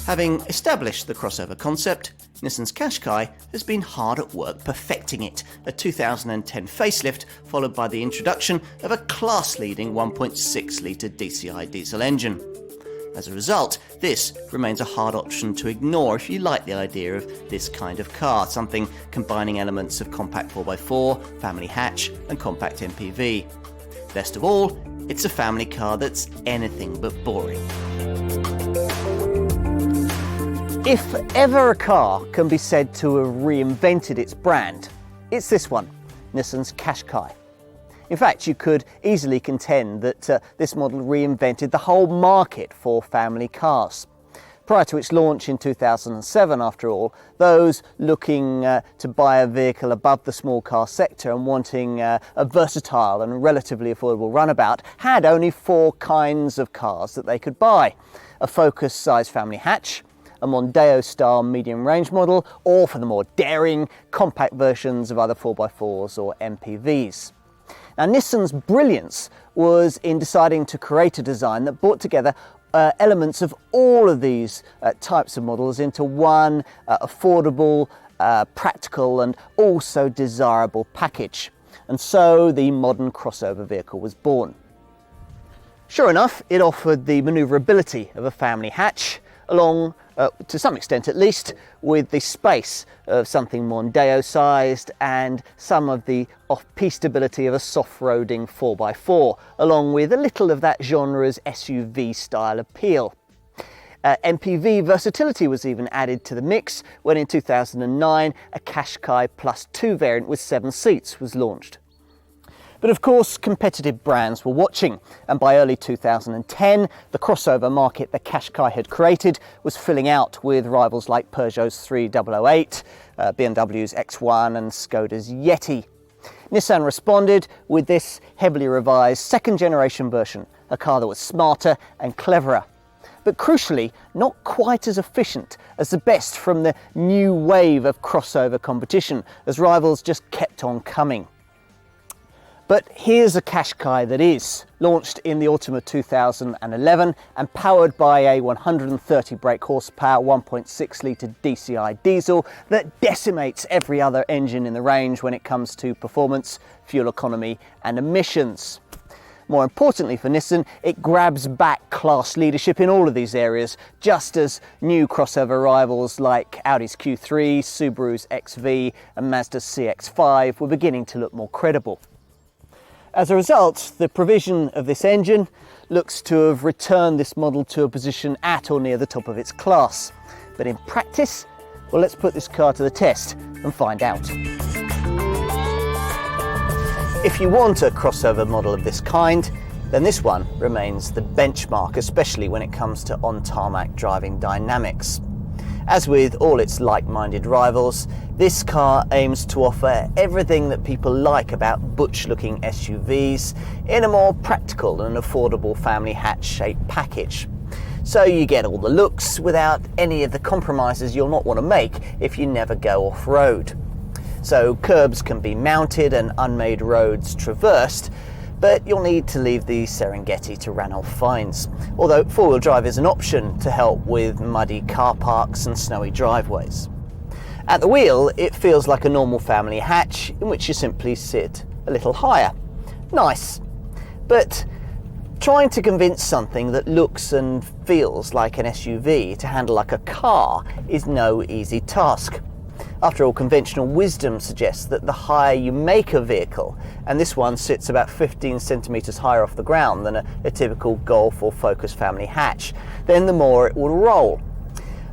Having established the crossover concept, Nissan's Qashqai has been hard at work perfecting it, a 2010 facelift followed by the introduction of a class-leading 1.6-litre DCI diesel engine. As a result, this remains a hard option to ignore if you like the idea of this kind of car, something combining elements of compact 4x4, family hatch and compact MPV. Best of all, it's a family car that's anything but boring. If ever a car can be said to have reinvented its brand, it's this one, Nissan's Qashqai. In fact, you could easily contend that this model reinvented the whole market for family cars. Prior to its launch in 2007, after all, those looking to buy a vehicle above the small car sector and wanting a versatile and relatively affordable runabout had only four kinds of cars that they could buy. A Focus-sized family hatch, a Mondeo-style medium-range model, or for the more daring, compact versions of other 4x4s or MPVs. Now, Nissan's brilliance was in deciding to create a design that brought together elements of all of these types of models into one affordable, practical and also desirable package. And so the modern crossover vehicle was born. Sure enough, it offered the manoeuvrability of a family hatch, along, to some extent at least, with the space of something Mondeo-sized and some of the off-piste stability of a soft-roading 4x4, along with a little of that genre's SUV-style appeal. MPV versatility was even added to the mix when in 2009 a Qashqai Plus 2 variant with 7 seats was launched. But of course, competitive brands were watching, and by early 2010, the crossover market that Qashqai had created was filling out with rivals like Peugeot's 3008, BMW's X1 and Skoda's Yeti. Nissan responded with this heavily revised second-generation version, a car that was smarter and cleverer, but crucially not quite as efficient as the best from the new wave of crossover competition, as rivals just kept on coming. But here's a Qashqai that is, launched in the autumn of 2011 and powered by a 130 brake horsepower 1.6-litre DCI diesel that decimates every other engine in the range when it comes to performance, fuel economy and emissions. More importantly for Nissan, it grabs back class leadership in all of these areas, just as new crossover rivals like Audi's Q3, Subaru's XV and Mazda's CX-5 were beginning to look more credible. As a result, the provision of this engine looks to have returned this model to a position at or near the top of its class. But in practice, well, let's put this car to the test and find out. If you want a crossover model of this kind, then this one remains the benchmark, especially when it comes to on-tarmac driving dynamics. As with all its like-minded rivals, this car aims to offer everything that people like about butch-looking SUVs in a more practical and affordable family hatch-shaped package. So you get all the looks without any of the compromises you'll not want to make if you never go off-road. So curbs can be mounted and unmade roads traversed, but you'll need to leave the Serengeti to Ranulph Fiennes, although four-wheel drive is an option to help with muddy car parks and snowy driveways. At the wheel, it feels like a normal family hatch in which you simply sit a little higher. Nice, but trying to convince something that looks and feels like an SUV to handle like a car is no easy task. After all, conventional wisdom suggests that the higher you make a vehicle, and this one sits about 15 centimetres higher off the ground than a typical Golf or Focus family hatch, then the more it will roll.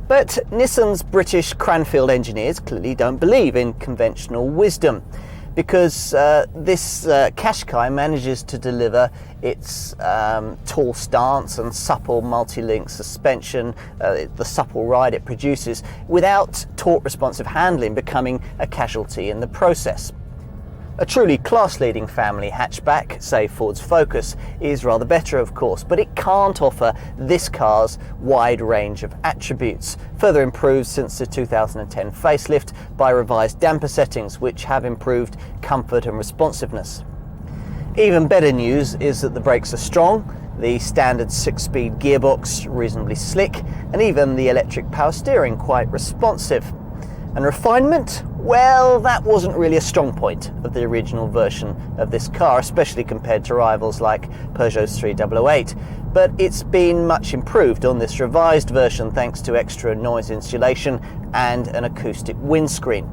But Nissan's British Cranfield engineers clearly don't believe in conventional wisdom, because this Qashqai manages to deliver its tall stance and supple multi-link suspension, the supple ride it produces, without torque-responsive handling becoming a casualty in the process. A truly class-leading family hatchback, say Ford's Focus, is rather better of course, but it can't offer this car's wide range of attributes, further improved since the 2010 facelift by revised damper settings which have improved comfort and responsiveness. Even better news is that the brakes are strong, The standard 6-speed gearbox reasonably slick, and even the electric power steering quite responsive. And refinement? Well, that wasn't really a strong point of the original version of this car, especially compared to rivals like Peugeot's 3008. But it's been much improved on this revised version thanks to extra noise insulation and an acoustic windscreen.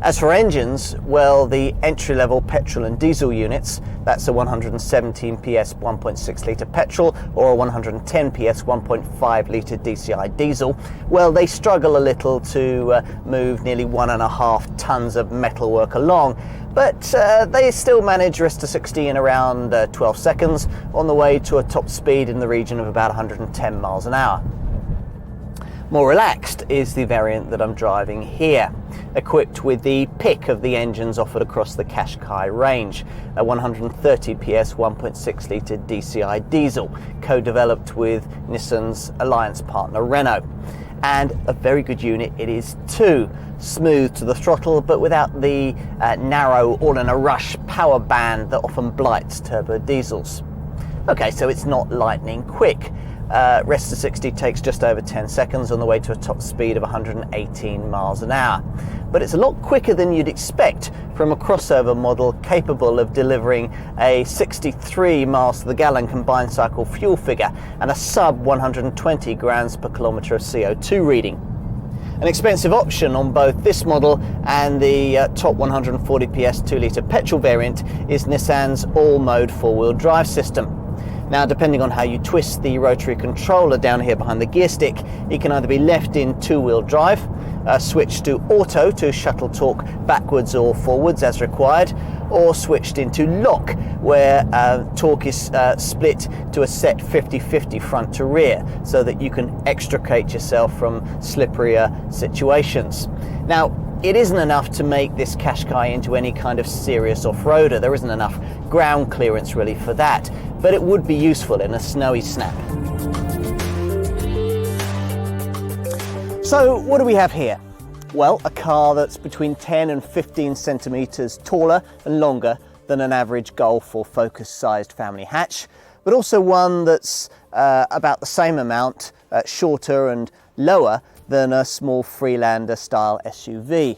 As for engines, well, the entry-level petrol and diesel units, that's a 117 PS 1.6 litre petrol or a 110 PS 1.5 litre DCI diesel, well, they struggle a little to move nearly 1.5 tonnes of metalwork along, but they still manage rest to 60 in around 12 seconds on the way to a top speed in the region of about 110 miles an hour. More relaxed is the variant that I'm driving here, equipped with the pick of the engines offered across the Qashqai range, a 130 PS 1.6 litre DCI diesel, co-developed with Nissan's alliance partner Renault. And a very good unit it is too, smooth to the throttle but without the narrow all-in-a-rush power band that often blights turbo diesels. Okay, so it's not lightning quick. Rest to 60 takes just over 10 seconds on the way to a top speed of 118 miles an hour. But it's a lot quicker than you'd expect from a crossover model capable of delivering a 63 miles to the gallon combined cycle fuel figure and a sub 120 grams per kilometre of CO2 reading. An expensive option on both this model and the top 140 PS 2 litre petrol variant is Nissan's all-mode four-wheel drive system. Now, depending on how you twist the rotary controller down here behind the gear stick, it can either be left in two-wheel drive, switched to auto to shuttle torque backwards or forwards as required, or switched into lock, where torque is split to a set 50-50 front to rear, so that you can extricate yourself from slipperier situations. Now, it isn't enough to make this Qashqai into any kind of serious off-roader. There isn't enough ground clearance really for that, but it would be useful in a snowy snap. So what do we have here? Well, a car that's between 10 and 15 centimetres taller and longer than an average Golf or Focus-sized family hatch, but also one that's about the same amount shorter and lower than a small Freelander style SUV.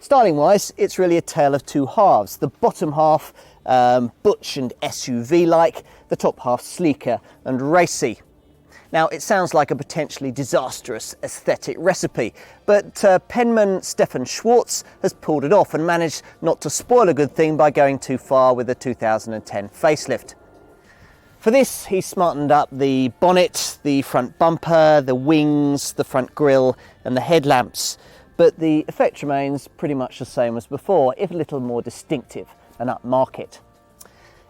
Styling wise, it's really a tale of two halves. The bottom half butch and SUV like, the top half sleeker and racy. Now, it sounds like a potentially disastrous aesthetic recipe, but penman Stefan Schwartz has pulled it off and managed not to spoil a good thing by going too far with the 2010 facelift. For this, he smartened up the bonnet, the front bumper, the wings, the front grille and the headlamps, but the effect remains pretty much the same as before, if a little more distinctive and upmarket.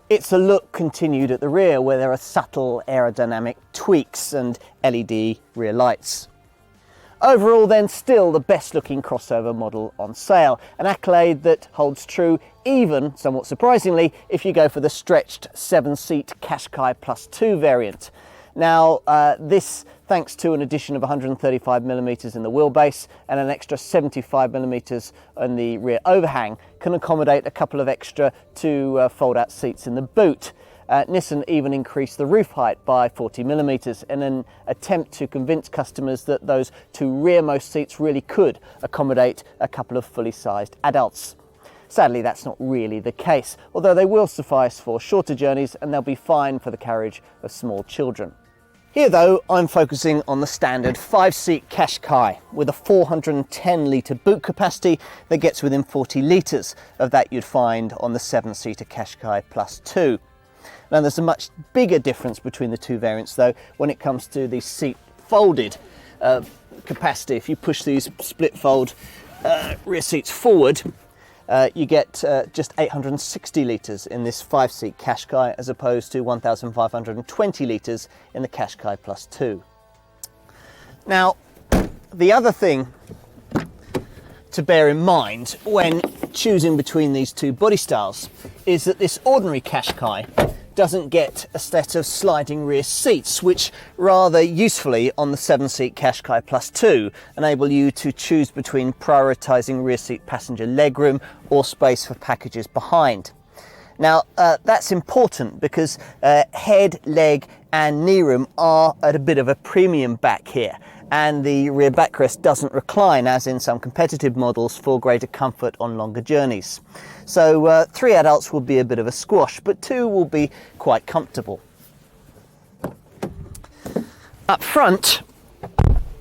It's a look continued at the rear, where there are subtle aerodynamic tweaks and LED rear lights. Overall then, still the best looking crossover model on sale, an accolade that holds true even, somewhat surprisingly, if you go for the stretched 7-seat Qashqai Plus 2 variant. Now, this, thanks to an addition of 135mm in the wheelbase and an extra 75mm on the rear overhang, can accommodate a couple of extra two fold-out seats in the boot. Nissan even increased the roof height by 40mm in an attempt to convince customers that those two rearmost seats really could accommodate a couple of fully sized adults. Sadly, that's not really the case, although they will suffice for shorter journeys and they'll be fine for the carriage of small children. Here though, I'm focusing on the standard 5-seat Qashqai with a 410 litre boot capacity that gets within 40 litres of that you'd find on the 7-seater Qashqai Plus 2. Now, there's a much bigger difference between the two variants though when it comes to the seat folded capacity. If you push these split fold rear seats forward, you get just 860 litres in this 5-seat Qashqai as opposed to 1,520 litres in the Qashqai Plus 2. Now, the other thing to bear in mind when choosing between these two body styles is that this ordinary Qashqai doesn't get a set of sliding rear seats, which rather usefully on the 7-seat Qashqai Plus 2 enable you to choose between prioritising rear seat passenger legroom or space for packages behind. Now that's important because head, leg and knee room are at a bit of a premium back here, and the rear backrest doesn't recline as in some competitive models for greater comfort on longer journeys. So 3 adults will be a bit of a squash, but 2 will be quite comfortable. Up front,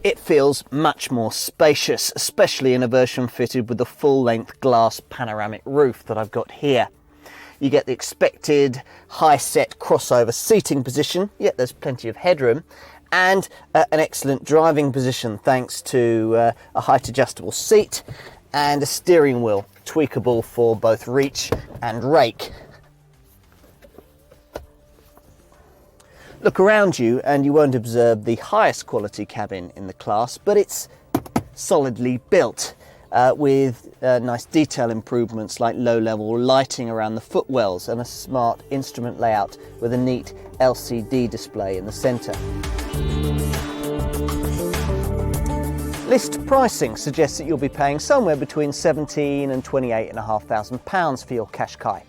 it feels much more spacious, especially in a version fitted with the full-length glass panoramic roof that I've got here. You get the expected high-set crossover seating position, yet there's plenty of headroom, and an excellent driving position thanks to a height-adjustable seat and a steering wheel, tweakable for both reach and rake. Look around you and you won't observe the highest quality cabin in the class, but it's solidly built with nice detail improvements like low-level lighting around the footwells and a smart instrument layout with a neat LCD display in the centre. List pricing suggests that you'll be paying somewhere between £17,500 and £28,500 for your Qashqai.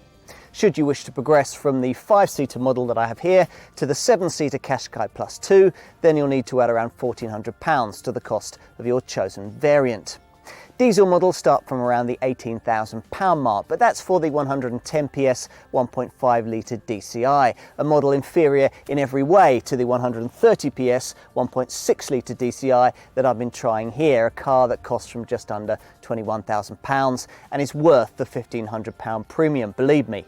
Should you wish to progress from the 5-seater model that I have here to the 7-seater Qashqai Plus 2, then you'll need to add around £1,400 to the cost of your chosen variant. Diesel models start from around the £18,000 mark, but that's for the 110 PS 1.5 litre DCI, a model inferior in every way to the 130 PS 1.6 litre DCI that I've been trying here, a car that costs from just under £21,000 and is worth the £1,500 premium, believe me.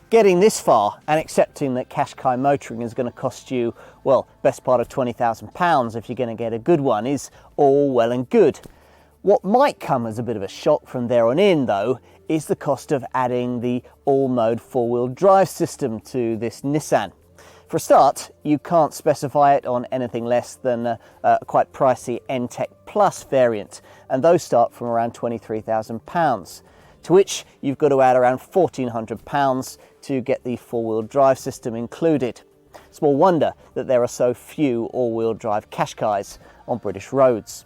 Getting this far and accepting that Qashqai motoring is going to cost you, well, best part of £20,000 if you're going to get a good one is all well and good. What might come as a bit of a shock from there on in, though, is the cost of adding the all-mode four-wheel drive system to this Nissan. For a start, you can't specify it on anything less than a quite pricey N-Tech Plus variant, and those start from around £23,000, to which you've got to add around £1,400 to get the four-wheel drive system included. Small wonder that there are so few all-wheel drive Qashqais on British roads.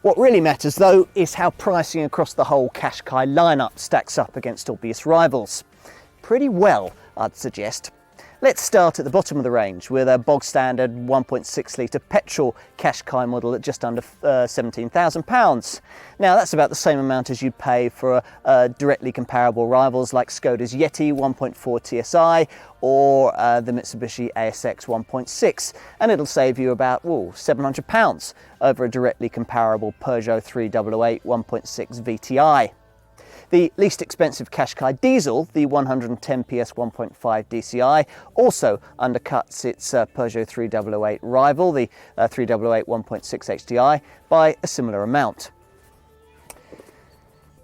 What really matters though is how pricing across the whole Qashqai lineup stacks up against obvious rivals. Pretty well, I'd suggest. Let's start at the bottom of the range with a bog standard 1.6 litre petrol Qashqai model at just under £17,000. Now that's about the same amount as you'd pay for directly comparable rivals like Skoda's Yeti 1.4 TSI or the Mitsubishi ASX 1.6, and it'll save you about £700 over a directly comparable Peugeot 3008 1.6 VTI. The least expensive Qashqai diesel, the 110 PS 1.5 DCI, also undercuts its Peugeot 3008 rival, the 3008 1.6 HDI, by a similar amount.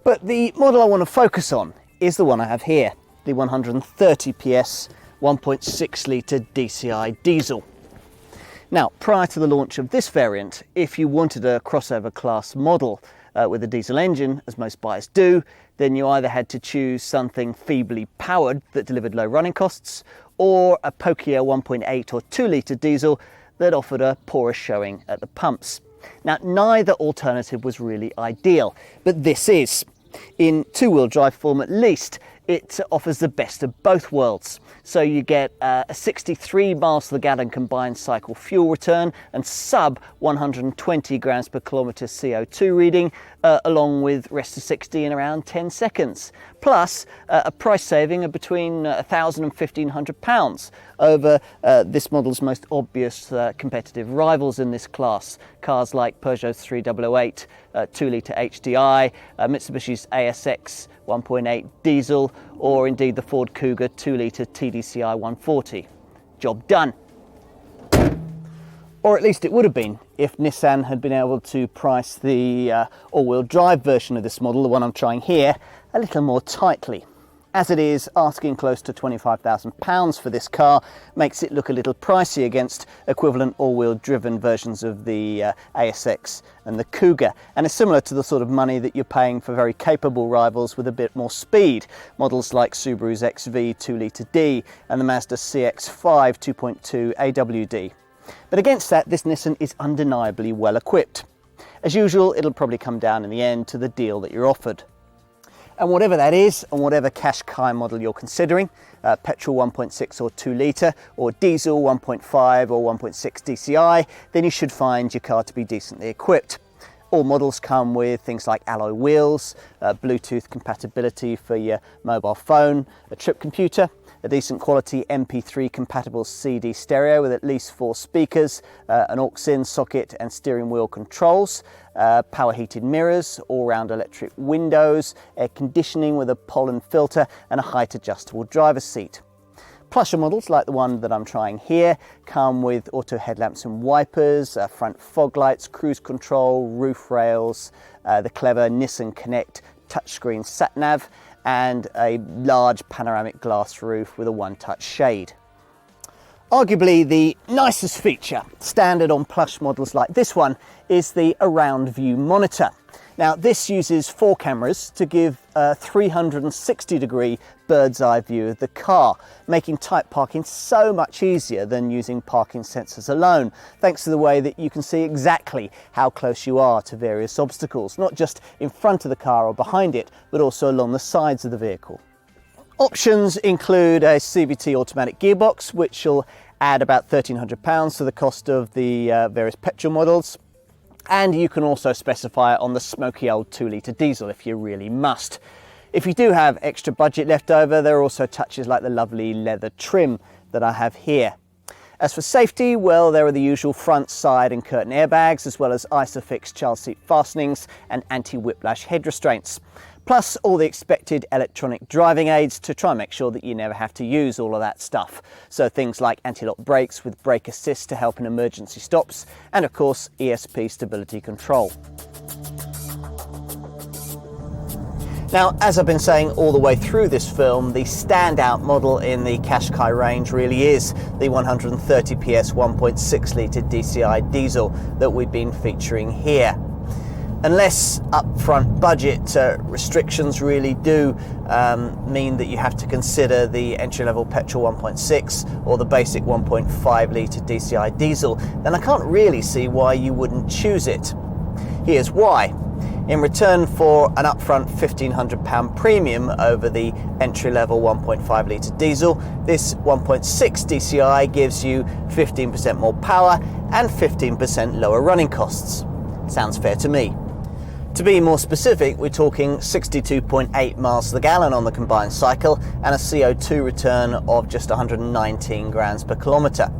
But the model I want to focus on is the one I have here, the 130 PS 1.6 litre DCI diesel. Now, prior to the launch of this variant, if you wanted a crossover class model with a diesel engine, as most buyers do, then you either had to choose something feebly powered that delivered low running costs, or a pokier 1.8 or 2 litre diesel that offered a poorish showing at the pumps. Now, neither alternative was really ideal, but this is. In two-wheel drive form at least, it offers the best of both worlds. So you get a 63 miles to the gallon combined cycle fuel return and sub 120 grams per kilometre CO2 reading, along with rest to 60 in around 10 seconds. Plus a price saving of between £1,000 and £1,500 over this model's most obvious competitive rivals in this class. Cars like Peugeot's 3008 2 litre HDI, Mitsubishi's ASX 1.8 diesel, or indeed the Ford Kuga 2 litre TDCI 140. Job done. Or at least it would have been if Nissan had been able to price the all-wheel drive version of this model, the one I'm trying here, a little more tightly. As it is, asking close to £25,000 for this car makes it look a little pricey against equivalent all-wheel driven versions of the ASX and the Kuga, and is similar to the sort of money that you're paying for very capable rivals with a bit more speed, models like Subaru's XV 2 litre D and the Mazda CX-5 2.2 AWD. But against that, this Nissan is undeniably well equipped. As usual, it'll probably come down in the end to the deal that you're offered. And whatever that is, and whatever Qashqai model you're considering, petrol 1.6 or 2 litre, or diesel 1.5 or 1.6 DCI, then you should find your car to be decently equipped. All models come with things like alloy wheels, Bluetooth compatibility for your mobile phone, a trip computer, a decent quality MP3 compatible CD stereo with at least 4 speakers, an aux-in socket and steering wheel controls, power heated mirrors, all-round electric windows, air conditioning with a pollen filter and a height adjustable driver's seat. Plusher models like the one that I'm trying here come with auto headlamps and wipers, front fog lights, cruise control, roof rails, the clever Nissan Connect touchscreen sat-nav, and a large panoramic glass roof with a one-touch shade. Arguably the nicest feature standard on plush models like this one is the around view monitor. Now this uses 4 cameras to give a 360-degree bird's eye view of the car, making tight parking so much easier than using parking sensors alone, thanks to the way that you can see exactly how close you are to various obstacles, not just in front of the car or behind it, but also along the sides of the vehicle. Options include a CVT automatic gearbox, which will add about £1,300 to the cost of the various petrol models. And you can also specify it on the smoky old 2 litre diesel if you really must. If you do have extra budget left over, there are also touches like the lovely leather trim that I have here. As for safety, well, there are the usual front, side and curtain airbags, as well as ISOFIX child seat fastenings and anti-whiplash head restraints. Plus all the expected electronic driving aids to try and make sure that you never have to use all of that stuff. So things like anti-lock brakes with brake assist to help in emergency stops, and of course ESP stability control. Now, as I've been saying all the way through this film, the standout model in the Qashqai range really is the 130 PS 1.6 litre DCI diesel that we've been featuring here. Unless upfront budget restrictions really do mean that you have to consider the entry-level petrol 1.6 or the basic 1.5 litre DCI diesel, then I can't really see why you wouldn't choose it. Here's why. In return for an upfront £1,500 premium over the entry-level 1.5 litre diesel, this 1.6 DCI gives you 15% more power and 15% lower running costs. Sounds fair to me. To be more specific, we're talking 62.8 miles to the gallon on the combined cycle and a CO2 return of just 119 grams per kilometre.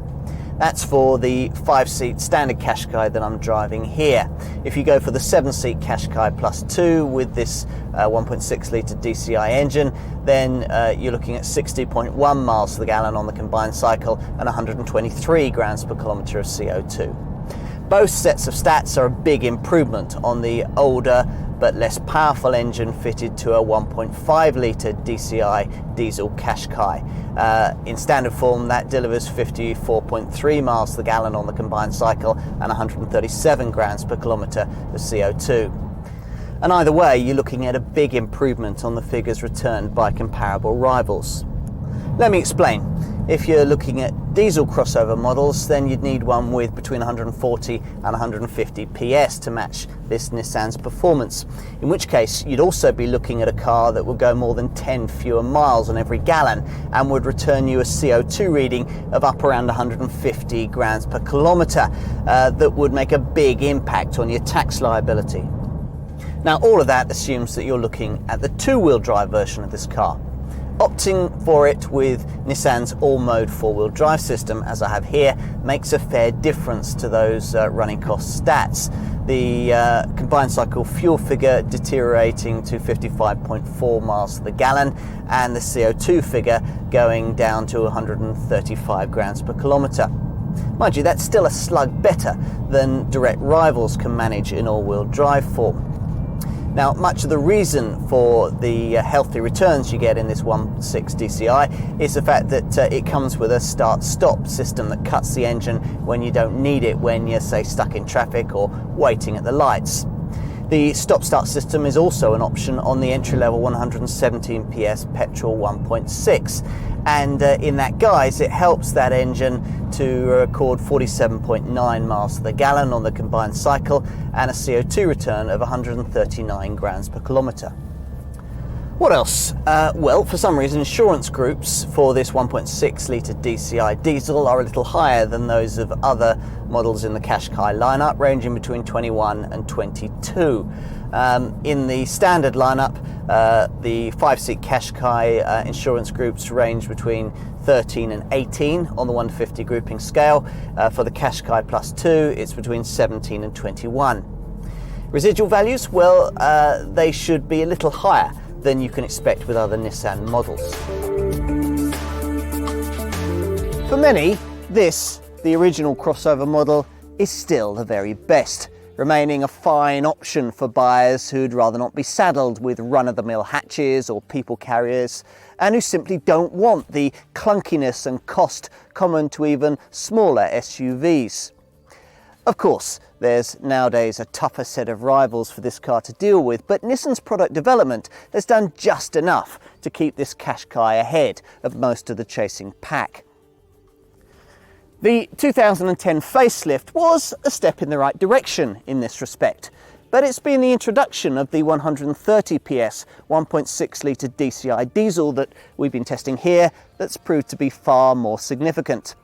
That's for the 5-seat standard Qashqai that I'm driving here. If you go for the 7-seat Qashqai plus 2 with this 1.6 litre DCI engine, then you're looking at 60.1 miles to the gallon on the combined cycle and 123 grams per kilometre of CO2. Both sets of stats are a big improvement on the older but less powerful engine fitted to a 1.5 litre DCI diesel Qashqai. In standard form, that delivers 54.3 miles to the gallon on the combined cycle and 137 grams per kilometre of CO2. And either way, you're looking at a big improvement on the figures returned by comparable rivals. Let me explain. If you're looking at diesel crossover models, then you'd need one with between 140 and 150 PS to match this Nissan's performance, in which case you'd also be looking at a car that would go more than 10 fewer miles on every gallon and would return you a CO2 reading of up around 150 grams per kilometre that would make a big impact on your tax liability. Now, all of that assumes that you're looking at the 2-wheel drive version of this car. Opting for it with Nissan's all-mode 4-wheel drive system, as I have here, makes a fair difference to those running cost stats. The combined cycle fuel figure deteriorating to 55.4 miles to the gallon, and the CO2 figure going down to 135 grams per kilometre. Mind you, that's still a slug better than direct rivals can manage in all-wheel drive form. Now, much of the reason for the healthy returns you get in this 1.6 DCI is the fact that it comes with a start-stop system that cuts the engine when you don't need it, when you're, say, stuck in traffic or waiting at the lights. The stop-start system is also an option on the entry-level 117 PS petrol 1.6, and in that guise it helps that engine to record 47.9 miles to the gallon on the combined cycle and a CO2 return of 139 grams per kilometre. What else? Well, for some reason, insurance groups for this 1.6 litre DCI diesel are a little higher than those of other models in the Qashqai lineup, ranging between 21 and 22. In the standard lineup, the 5-seat Qashqai insurance groups range between 13 and 18 on the 150 grouping scale. For the Qashqai Plus 2, it's between 17 and 21. Residual values, well, they should be a little higher than you can expect with other Nissan models. For many, this, the original crossover model, is still the very best, remaining a fine option for buyers who'd rather not be saddled with run-of-the-mill hatches or people carriers, and who simply don't want the clunkiness and cost common to even smaller SUVs. Of course, there's nowadays a tougher set of rivals for this car to deal with, but Nissan's product development has done just enough to keep this Qashqai ahead of most of the chasing pack. The 2010 facelift was a step in the right direction in this respect, but it's been the introduction of the 130 PS 1.6 litre DCI diesel that we've been testing here that's proved to be far more significant.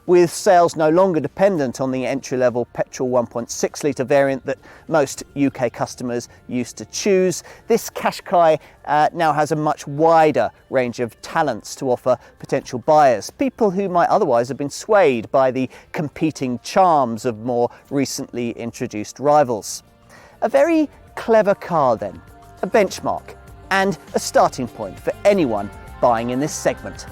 With sales no longer dependent on the entry-level petrol 1.6 litre variant that most UK customers used to choose, this Qashqai now has a much wider range of talents to offer potential buyers, people who might otherwise have been swayed by the competing charms of more recently introduced rivals. A very clever car then, a benchmark and a starting point for anyone buying in this segment.